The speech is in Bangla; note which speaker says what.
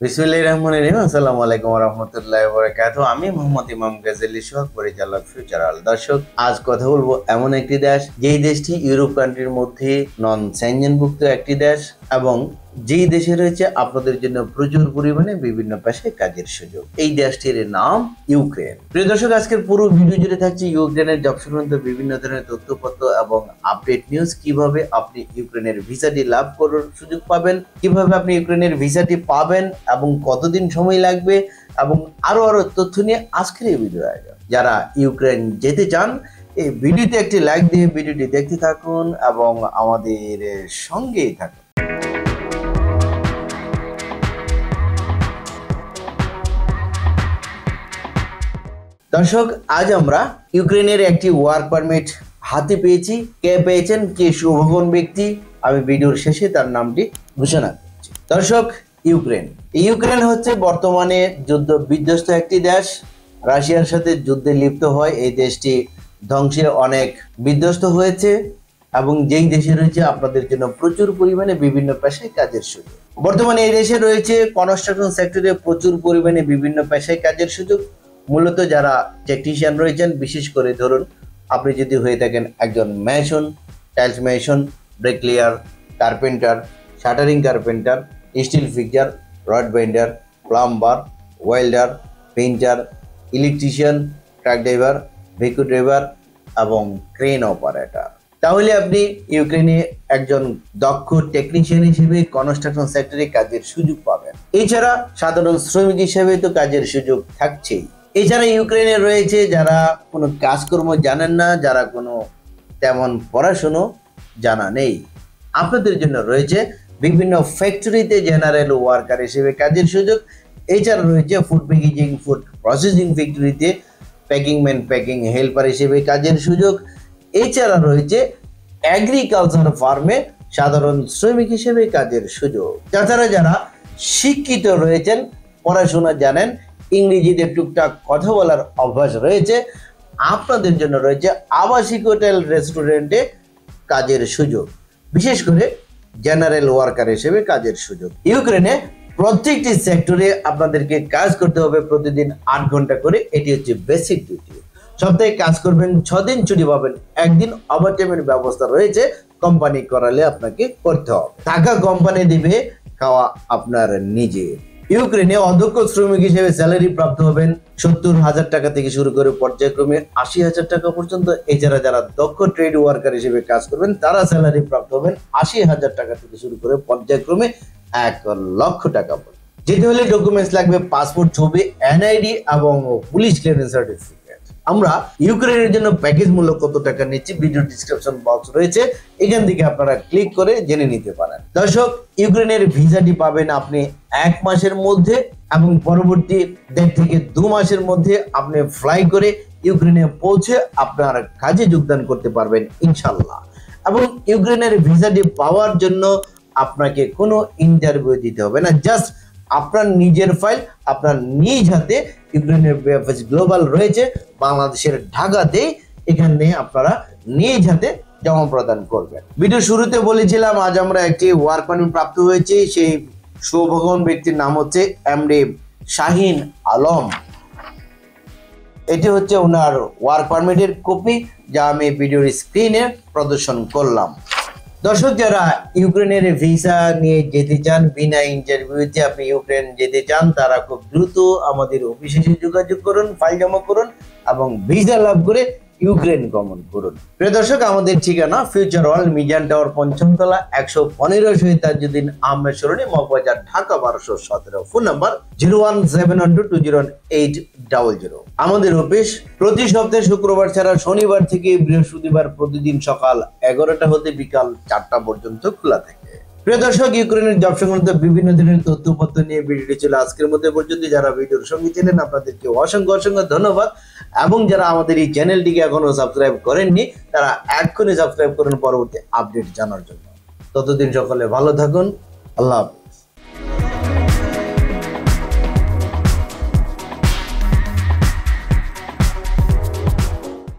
Speaker 1: বিসমিল্লাহির রহমানির রহিম। আসসালামু আলাইকুম ওয়া রাহমাতুল্লাহি ওয়া বারাকাতুহু। আমি মোহাম্মদ ইমাম গাজী সোহাগ, পরিচালক ফিউচারাল। দর্শক, আজ কথা বলবো এমন একটি দেশ, যেই দেশটি ইউরোপ কান্ট্রির মধ্যে নন সেনজেনভুক্ত একটি দেশ এবং যেই দেশে রয়েছে আপনাদের জন্য প্রচুর পরিমাণে বিভিন্ন পেশায় কাজের সুযোগ। এই দেশটির নাম ইউক্রেন। প্রিয় দর্শক, আজকের পুরো ভিডিও জুড়ে থাকছে ইউক্রেনের জব সংক্রান্ত বিভিন্ন ধরনের তথ্যপত্র এবং আপডেট নিউজ। কিভাবে আপনি ইউক্রেনের ভিসাটি লাভ করার সুযোগ পাবেন, কিভাবে আপনি ইউক্রেনের ভিসাটি পাবেন এবং কতদিন সময় লাগবে, এবং আরো তথ্য নিয়ে আজকের এই ভিডিও আয়োজন। যারা ইউক্রেন যেতে চান, এই ভিডিওতে একটি লাইক দিয়ে ভিডিওটি দেখতে থাকুন এবং আমাদের সঙ্গেই থাকুন। দর্শক, আজ আমরা ইউক্রেনের একটি ওয়ার্ক পারমিট হাতে পেয়েছি। কে পেয়েছেন, কে শুভগণ ব্যক্তি, আমি ভিডিওর শেষে তার নামটি ঘোষণা করছি। দর্শক, ইউক্রেন হচ্ছে বর্তমানে যুদ্ধ বিধ্বস্ত একটি দেশ। রাশিয়ার সাথে যুদ্ধে লিপ্ত হয় এই দেশটি ধ্বংসে অনেক বিধ্বস্ত হয়েছে এবং যেই দেশে রয়েছে আপনাদের জন্য প্রচুর পরিমাণে বিভিন্ন পেশায় কাজের সুযোগ। বর্তমানে এই দেশে রয়েছে কনস্ট্রাকশন সেক্টরে প্রচুর পরিমাণে বিভিন্ন পেশায় কাজের সুযোগ। মূলত যারা টেকনিশিয়ান রয়েছেন, বিশেষ করে ধরুন আপনি যদি হয়ে থাকেন একজন mason, tiles mason, bricklayer, carpenter, shuttering carpenter, steel fixer, rod bender, plumber, welder, painter, electrician, truck driver, vehicle driver এবং ক্রেন অপারেটর, তাহলে আপনি ইউক্রেনে একজন দক্ষ টেকনিশিয়ান হিসেবে কনস্ট্রাকশন সেক্টরে কাজের সুযোগ পাবেন। এছাড়া সাধারণ শ্রমিক হিসেবে তো কাজের সুযোগ থাকছেই। এছাড়া ইউক্রেনে রয়েছে যারা কোনো কাজকর্ম জানেন না, যারা কোনো তেমন পড়াশুনো জানা নেই, আপনাদের জন্য রয়েছে বিভিন্ন ফ্যাক্টরিতে জেনারেল ওয়ার্কার হিসেবে কাজের সুযোগ। এছাড়া রয়েছে ফুড প্যাকেজিং, ফুড প্রসেসিং ফ্যাক্টরিতে প্যাকিং ম্যান, প্যাকিং হেল্পার হিসেবে কাজের সুযোগ। এছাড়া রয়েছে এগ্রিকালচার ফার্মে সাধারণ শ্রমিক হিসেবে কাজের সুযোগ। তাছাড়া যারা শিক্ষিত রয়েছেন, পড়াশোনা জানেন, ইংরেজিতে টুকটাক কথা বলার অভ্যাস রয়েছে, আপনাদের জন্য রয়েছে আবাসিক হোটেল, রেস্টুরেন্টে কাজের সুযোগ, বিশেষ করে জেনারেল ওয়ার্কার হিসেবে কাজের সুযোগ। ইউক্রেনে প্রত্যেকটি সেক্টরে আপনাদেরকে কাজ করতে হবে প্রতিদিন 8 ঘন্টা করে। এটি হচ্ছে বেসিক ডিউটি। সপ্তাহে কাজ করবেন, 6 দিন ছুটি পাবেন, একদিন ওভারটাইমের ব্যবস্থা রয়েছে। কোম্পানি করালে আপনাকে করতে হবে, টাকা কোম্পানি দিবে, খাওয়া আপনার নিজে। ইউক্রেনে অদক্ষ শ্রমিক হিসেবে স্যালারি প্রাপ্ত হবেন 70,000 টাকা থেকে শুরু করে পর্যায়ক্রমে 80,000 টাকা পর্যন্ত। এছাড়া যারা দক্ষ ট্রেড ওয়ার্কার হিসেবে কাজ করবেন, তারা স্যালারি প্রাপ্ত হবেন 80,000 টাকা থেকে শুরু করে পর্যায়ক্রমে 1 লক্ষ টাকা পর্যন্ত। যেতে হলে ডকুমেন্টস লাগবে পাসপোর্ট, ছবি, এনআইডি এবং পুলিশ ক্লিয়ারেন্স সার্টিফিকেট। আমরা ইউক্রেনের জন্য প্যাকেজ মূল্য কত টাকা নিচ্ছি, ভিডিও ডিসক্রিপশন বক্স রয়েছে, এখান থেকে আপনারা ক্লিক করে জেনে নিতে পারেন। দর্শক, ইউক্রেনের ভিসাটি পাবেন আপনি 1 মাসের মধ্যে এবং পরবর্তী 1.5 থেকে 2 মাসের মধ্যে আপনি ফ্লাই করে ইউক্রেনে পৌঁছে আপনার কাজে যোগদান করতে পারবেন ইনশাল্লাহ। এবং ইউক্রেনের ভিসাটি পাওয়ার জন্য আপনাকে কোনো ইন্টারভিউ দিতে হবে না, জাস্ট আপনার নিজের ফাইল আপনার নিজ হাতে, ইউক্রেনের বিএফএস গ্লোবাল রয়েছে বাংলাদেশের ঢাকাতে, এখানে আপনারা নিজ হাতে জমা প্রদান করবেন। ভিডিও শুরুতে বলেছিলাম আজ আমরা একটি ওয়ার্ক পারমিট প্রাপ্ত হয়েছে। সেই শুভগণ ব্যক্তির নাম হচ্ছে এমডি শাহিন আলম। এটি হচ্ছে ওনার ওয়ার্ক পারমিটের কপি, যা আমি ভিডিওর স্ক্রিনে প্রদর্শন করলাম। দর্শক, যারা ইউক্রেনের ভিসা নিয়ে যেতে চান, বিনা ইন্টারভিউতে আপনি ইউক্রেন যেতে চান, তারা খুব দ্রুত আমাদের অফিসে যোগাযোগ করুন, ফাইল জমা করুন এবং ভিসা লাভ করে ইউক্রেন গমন করুন। প্রিয় দর্শক, আমাদের ঠিকানা ফিউচার ওয়ার্ল্ড, মিজান টাওয়ার, 5ম তলা, 115 শহীদ তাজউদ্দিন আহমেদ সরণি, মগবাজার, ঢাকা 1217। Phone number 01712208000। আমাদের অফিস প্রতি সপ্তাহে শুক্রবার ছাড়া শনিবার থেকে বৃহস্পতিবার প্রতিদিন সকাল 11টা হতে বিকাল 4টা পর্যন্ত খোলা থাকে। প্রিয় দর্শক, ইউক্রেনের জব সংক্রান্ত বিভিন্ন ধরনের তথ্যপত্র নিয়ে ভিডিওটি ছিল আজকের মধ্যে পর্যন্ত। যারা ভিডিওর সঙ্গে ছিলেন আপনাদেরকে অসংখ্য ধন্যবাদ, এবং যারা আমাদের এই চ্যানেলটিকে এখনো সাবস্ক্রাইব করেননি তারা এক্ষুনি সাবস্ক্রাইব করুন পরবর্তী আপডেট জানার জন্য। ততদিন সকলে ভালো থাকুন। আল্লাহ হাফেজ।